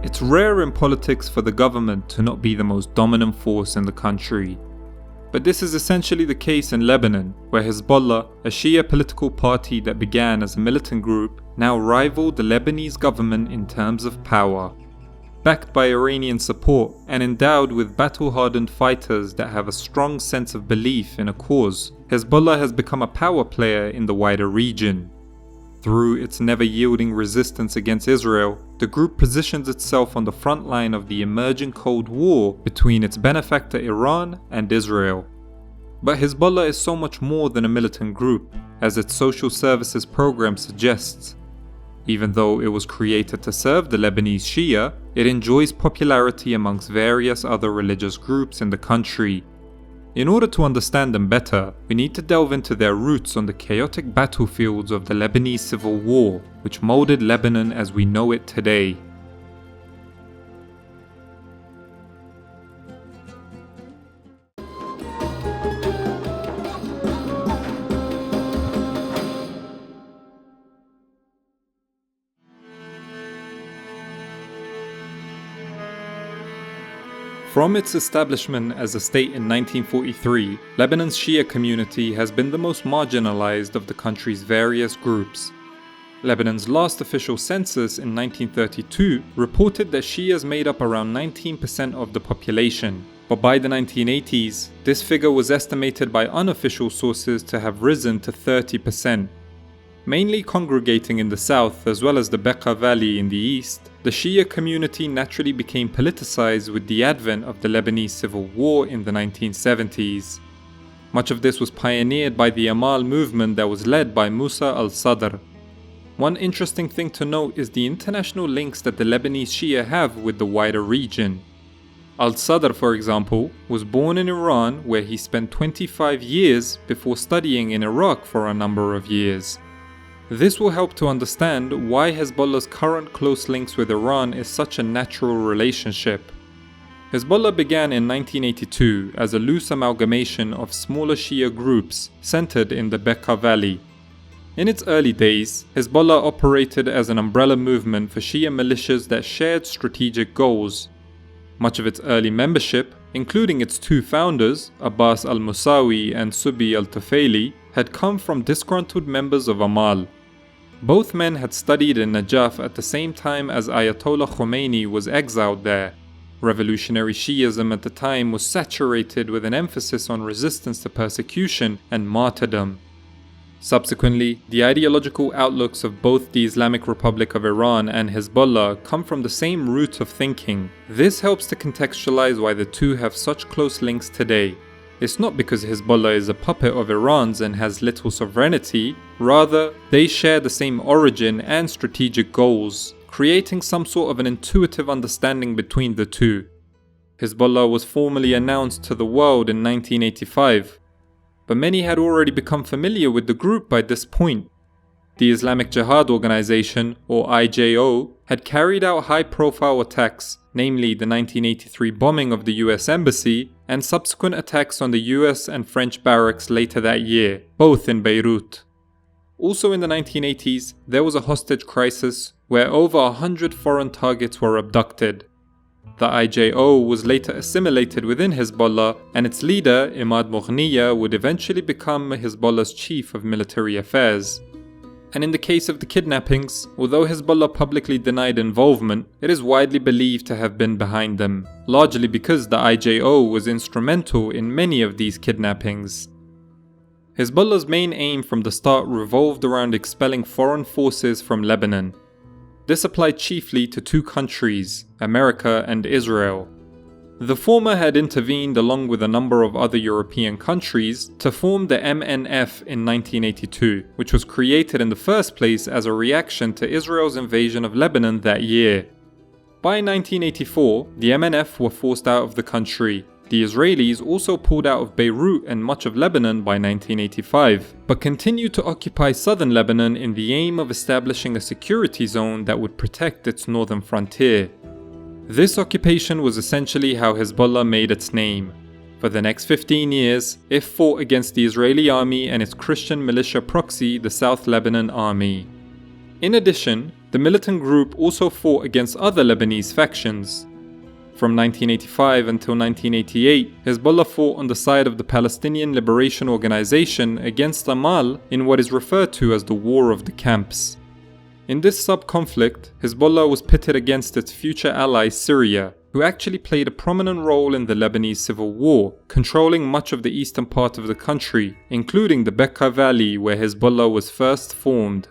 It's rare in politics for the government to not be the most dominant force in the country. But this is essentially the case in Lebanon, where Hezbollah, a Shia political party that began as a militant group, now rivaled the Lebanese government in terms of power. Backed by Iranian support and endowed with battle-hardened fighters that have a strong sense of belief in a cause, Hezbollah has become a power player in the wider region. Through its never-yielding resistance against Israel, the group positions itself on the front line of the emerging Cold War between its benefactor Iran and Israel. But Hezbollah is so much more than a militant group, as its social services program suggests. Even though it was created to serve the Lebanese Shia, it enjoys popularity amongst various other religious groups in the country. In order to understand them better, we need to delve into their roots on the chaotic battlefields of the Lebanese Civil War, which molded Lebanon as we know it today. From its establishment as a state in 1943, Lebanon's Shia community has been the most marginalized of the country's various groups. Lebanon's last official census in 1932 reported that Shias made up around 19% of the population, but by the 1980s, this figure was estimated by unofficial sources to have risen to 30%. Mainly congregating in the south as well as the Beqa Valley in the east, the Shia community naturally became politicized with the advent of the Lebanese Civil War in the 1970s. Much of this was pioneered by the Amal movement that was led by Musa al-Sadr. One interesting thing to note is the international links that the Lebanese Shia have with the wider region. Al-Sadr, for example, was born in Iran, where he spent 25 years before studying in Iraq for a number of years. This will help to understand why Hezbollah's current close links with Iran is such a natural relationship. Hezbollah began in 1982 as a loose amalgamation of smaller Shia groups centered in the Beqa Valley. In its early days, Hezbollah operated as an umbrella movement for Shia militias that shared strategic goals. Much of its early membership, including its two founders, Abbas al-Musawi and Subi al-Tufayli, had come from disgruntled members of Amal. Both men had studied in Najaf at the same time as Ayatollah Khomeini was exiled there. Revolutionary Shi'ism at the time was saturated with an emphasis on resistance to persecution and martyrdom. Subsequently, the ideological outlooks of both the Islamic Republic of Iran and Hezbollah come from the same root of thinking. This helps to contextualize why the two have such close links today. It's not because Hezbollah is a puppet of Iran's and has little sovereignty, rather, they share the same origin and strategic goals, creating some sort of an intuitive understanding between the two. Hezbollah was formally announced to the world in 1985, but many had already become familiar with the group by this point. The Islamic Jihad Organization, or IJO, had carried out high-profile attacks, namely the 1983 bombing of the US Embassy and subsequent attacks on the US and French barracks later that year, both in Beirut. Also in the 1980s, there was a hostage crisis where over 100 foreign targets were abducted. The IJO was later assimilated within Hezbollah, and its leader, Imad Mughniya, would eventually become Hezbollah's chief of military affairs. And in the case of the kidnappings, although Hezbollah publicly denied involvement, it is widely believed to have been behind them, largely because the IJO was instrumental in many of these kidnappings. Hezbollah's main aim from the start revolved around expelling foreign forces from Lebanon. This applied chiefly to two countries, America and Israel. The former had intervened along with a number of other European countries to form the MNF in 1982, which was created in the first place as a reaction to Israel's invasion of Lebanon that year. By 1984, the MNF were forced out of the country. The Israelis also pulled out of Beirut and much of Lebanon by 1985, but continued to occupy southern Lebanon in the aim of establishing a security zone that would protect its northern frontier. This occupation was essentially how Hezbollah made its name. For the next 15 years, it fought against the Israeli army and its Christian militia proxy, the South Lebanon Army. In addition, the militant group also fought against other Lebanese factions. From 1985 until 1988, Hezbollah fought on the side of the Palestinian Liberation Organization against Amal in what is referred to as the War of the Camps. In this sub-conflict, Hezbollah was pitted against its future ally Syria, who actually played a prominent role in the Lebanese civil war, controlling much of the eastern part of the country, including the Bekaa Valley where Hezbollah was first formed.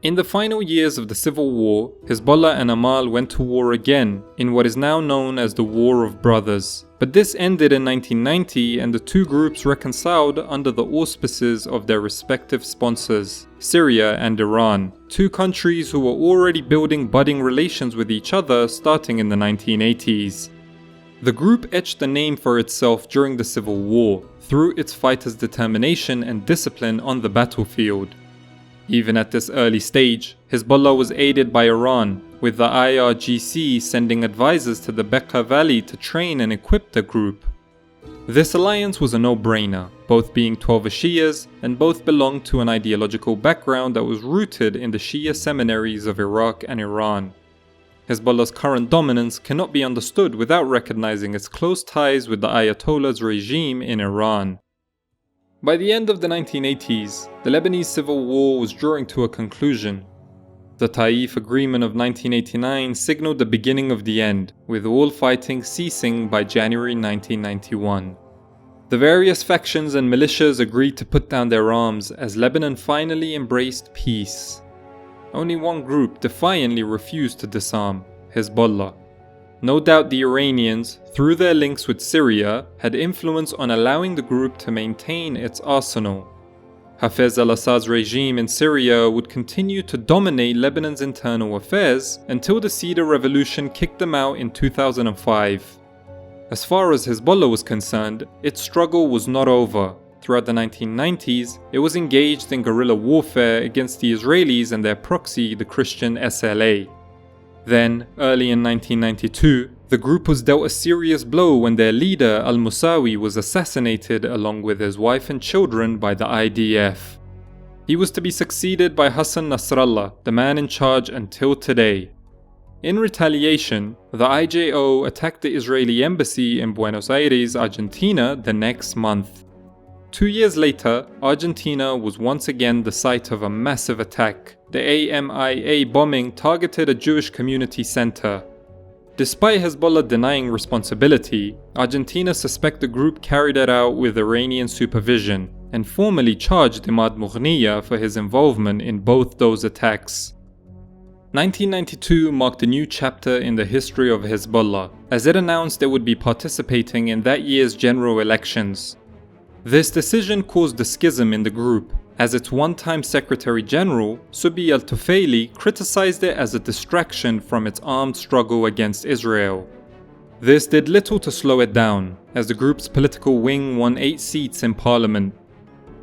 In the final years of the civil war, Hezbollah and Amal went to war again in what is now known as the War of Brothers. But this ended in 1990 and the two groups reconciled under the auspices of their respective sponsors, Syria and Iran, two countries who were already building budding relations with each other starting in the 1980s. The group etched a name for itself during the civil war through its fighters' determination and discipline on the battlefield. Even at this early stage, Hezbollah was aided by Iran, with the IRGC sending advisors to the Bekaa Valley to train and equip the group. This alliance was a no-brainer, both being 12 Shias and both belonged to an ideological background that was rooted in the Shia seminaries of Iraq and Iran. Hezbollah's current dominance cannot be understood without recognizing its close ties with the Ayatollah's regime in Iran. By the end of the 1980s, the Lebanese civil war was drawing to a conclusion. The Taif Agreement of 1989 signaled the beginning of the end, with all fighting ceasing by January 1991. The various factions and militias agreed to put down their arms as Lebanon finally embraced peace. Only one group defiantly refused to disarm: Hezbollah. No doubt the Iranians, through their links with Syria, had influence on allowing the group to maintain its arsenal. Hafez al-Assad's regime in Syria would continue to dominate Lebanon's internal affairs until the Cedar Revolution kicked them out in 2005. As far as Hezbollah was concerned, its struggle was not over. Throughout the 1990s, it was engaged in guerrilla warfare against the Israelis and their proxy, the Christian SLA. Then, early in 1992, the group was dealt a serious blow when their leader al-Musawi was assassinated along with his wife and children by the IDF. He was to be succeeded by Hassan Nasrallah, the man in charge until today. In retaliation, the IJO attacked the Israeli embassy in Buenos Aires, Argentina the next month. 2 years later, Argentina was once again the site of a massive attack. The AMIA bombing targeted a Jewish community center. Despite Hezbollah denying responsibility, Argentina suspect the group carried it out with Iranian supervision and formally charged Imad Mughniya for his involvement in both those attacks. 1992 marked a new chapter in the history of Hezbollah, as it announced it would be participating in that year's general elections. This decision caused a schism in the group, as its one-time Secretary General, Subi al-Tufayli, criticized it as a distraction from its armed struggle against Israel. This did little to slow it down, as the group's political wing won 8 seats in parliament.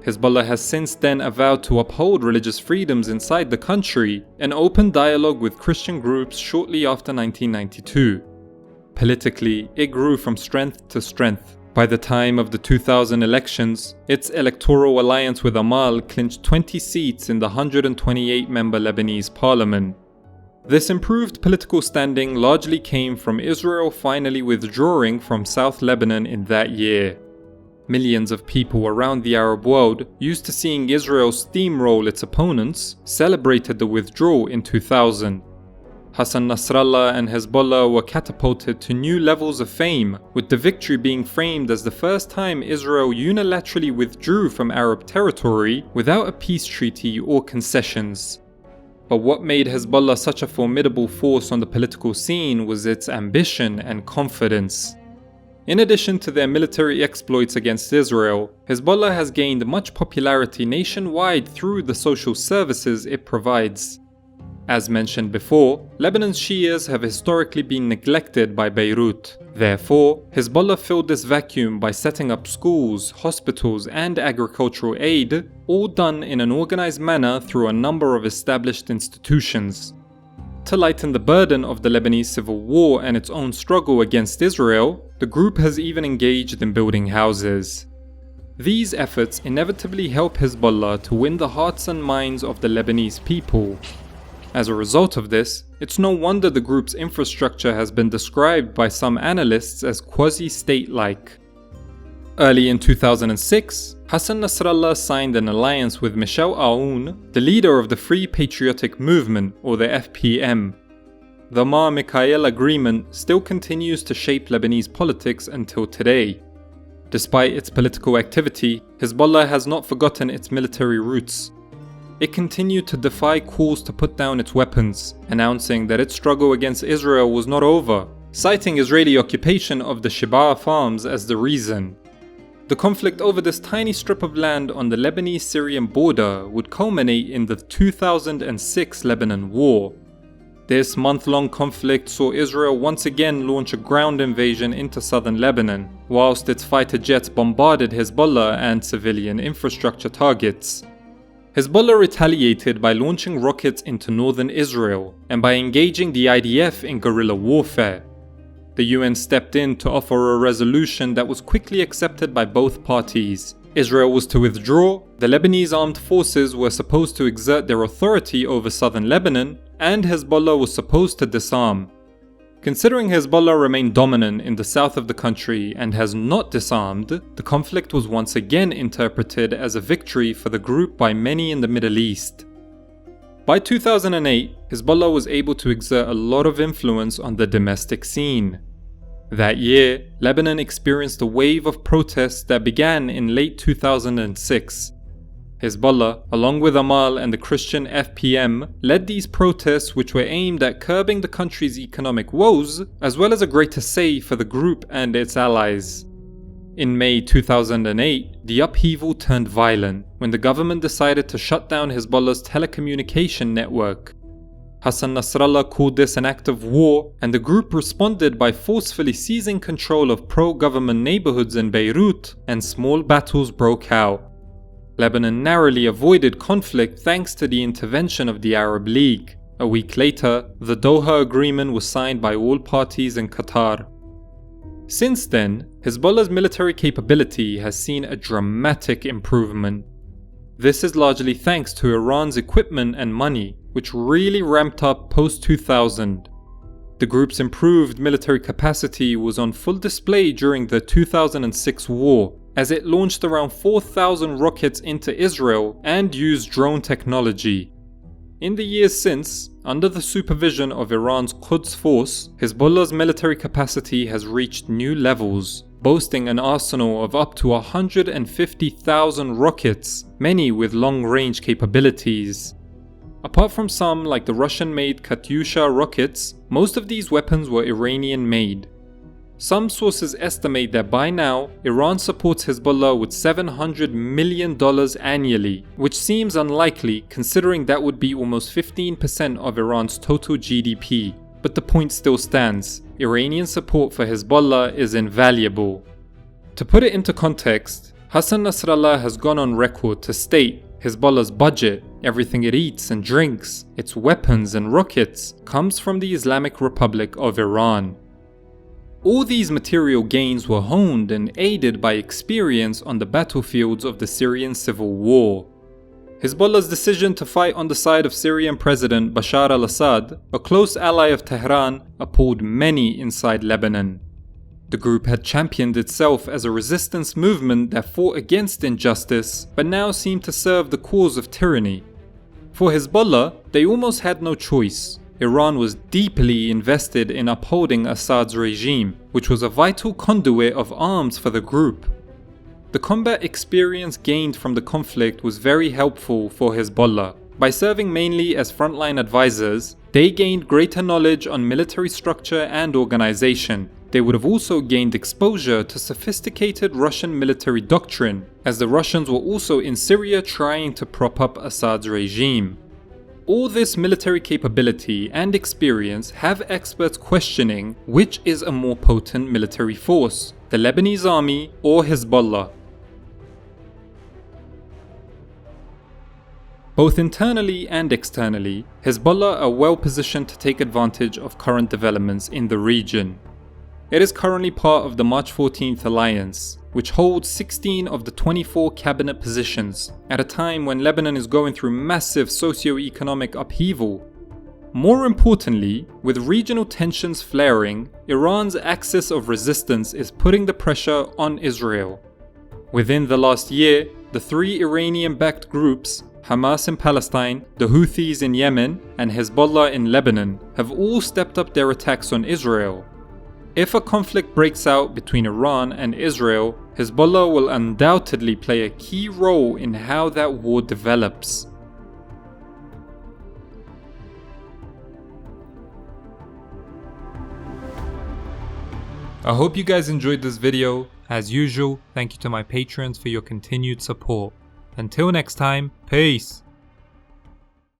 Hezbollah has since then avowed to uphold religious freedoms inside the country and opened dialogue with Christian groups shortly after 1992. Politically, it grew from strength to strength. By the time of the 2000 elections, its electoral alliance with Amal clinched 20 seats in the 128-member Lebanese parliament. This improved political standing largely came from Israel finally withdrawing from South Lebanon in that year. Millions of people around the Arab world, used to seeing Israel steamroll its opponents, celebrated the withdrawal in 2000. Hassan Nasrallah and Hezbollah were catapulted to new levels of fame, with the victory being framed as the first time Israel unilaterally withdrew from Arab territory without a peace treaty or concessions. But what made Hezbollah such a formidable force on the political scene was its ambition and confidence. In addition to their military exploits against Israel, Hezbollah has gained much popularity nationwide through the social services it provides. As mentioned before, Lebanon's Shias have historically been neglected by Beirut. Therefore, Hezbollah filled this vacuum by setting up schools, hospitals, and agricultural aid, all done in an organized manner through a number of established institutions. To lighten the burden of the Lebanese civil war and its own struggle against Israel, the group has even engaged in building houses. These efforts inevitably help Hezbollah to win the hearts and minds of the Lebanese people. As a result of this, it's no wonder the group's infrastructure has been described by some analysts as quasi-state-like. Early in 2006, Hassan Nasrallah signed an alliance with Michel Aoun, the leader of the Free Patriotic Movement, or the FPM. The Mar-Mikhael Agreement still continues to shape Lebanese politics until today. Despite its political activity, Hezbollah has not forgotten its military roots. It continued to defy calls to put down its weapons, announcing that its struggle against Israel was not over, citing Israeli occupation of the Shibaa farms as the reason. The conflict over this tiny strip of land on the Lebanese-Syrian border would culminate in the 2006 Lebanon War. This month-long conflict saw Israel once again launch a ground invasion into southern Lebanon, whilst its fighter jets bombarded Hezbollah and civilian infrastructure targets. Hezbollah retaliated by launching rockets into northern Israel and by engaging the IDF in guerrilla warfare. The UN stepped in to offer a resolution that was quickly accepted by both parties. Israel was to withdraw, the Lebanese armed forces were supposed to exert their authority over southern Lebanon, and Hezbollah was supposed to disarm. Considering Hezbollah remained dominant in the south of the country and has not disarmed, the conflict was once again interpreted as a victory for the group by many in the Middle East. By 2008, Hezbollah was able to exert a lot of influence on the domestic scene. That year, Lebanon experienced a wave of protests that began in late 2006. Hezbollah, along with Amal and the Christian FPM, led these protests which were aimed at curbing the country's economic woes, as well as a greater say for the group and its allies. In May 2008, the upheaval turned violent when the government decided to shut down Hezbollah's telecommunication network. Hassan Nasrallah called this an act of war, and the group responded by forcefully seizing control of pro-government neighborhoods in Beirut, and small battles broke out. Lebanon narrowly avoided conflict thanks to the intervention of the Arab League. A week later, the Doha Agreement was signed by all parties in Qatar. Since then, Hezbollah's military capability has seen a dramatic improvement. This is largely thanks to Iran's equipment and money, which really ramped up post-2000. The group's improved military capacity was on full display during the 2006 war, as it launched around 4,000 rockets into Israel and used drone technology. In the years since, under the supervision of Iran's Quds Force, Hezbollah's military capacity has reached new levels, boasting an arsenal of up to 150,000 rockets, many with long-range capabilities. Apart from some like the Russian-made Katyusha rockets, most of these weapons were Iranian-made. Some sources estimate that by now, Iran supports Hezbollah with $700 million annually, which seems unlikely considering that would be almost 15% of Iran's total GDP. But the point still stands. Iranian support for Hezbollah is invaluable. To put it into context, Hassan Nasrallah has gone on record to state Hezbollah's budget, everything it eats and drinks, its weapons and rockets, comes from the Islamic Republic of Iran. All these material gains were honed and aided by experience on the battlefields of the Syrian civil war. Hezbollah's decision to fight on the side of Syrian President Bashar al-Assad, a close ally of Tehran, appalled many inside Lebanon. The group had championed itself as a resistance movement that fought against injustice, but now seemed to serve the cause of tyranny. For Hezbollah, they almost had no choice. Iran was deeply invested in upholding Assad's regime, which was a vital conduit of arms for the group. The combat experience gained from the conflict was very helpful for Hezbollah. By serving mainly as frontline advisors, they gained greater knowledge on military structure and organization. They would have also gained exposure to sophisticated Russian military doctrine, as the Russians were also in Syria trying to prop up Assad's regime. All this military capability and experience have experts questioning which is a more potent military force, the Lebanese army or Hezbollah. Both internally and externally, Hezbollah are well positioned to take advantage of current developments in the region. It is currently part of the March 14th alliance, which holds 16 of the 24 cabinet positions, at a time when Lebanon is going through massive socio-economic upheaval. More importantly, with regional tensions flaring, Iran's axis of resistance is putting the pressure on Israel. Within the last year, the three Iranian-backed groups, Hamas in Palestine, the Houthis in Yemen, and Hezbollah in Lebanon, have all stepped up their attacks on Israel. If a conflict breaks out between Iran and Israel, Hezbollah will undoubtedly play a key role in how that war develops. I hope you guys enjoyed this video. As usual, thank you to my patrons for your continued support. Until next time, peace!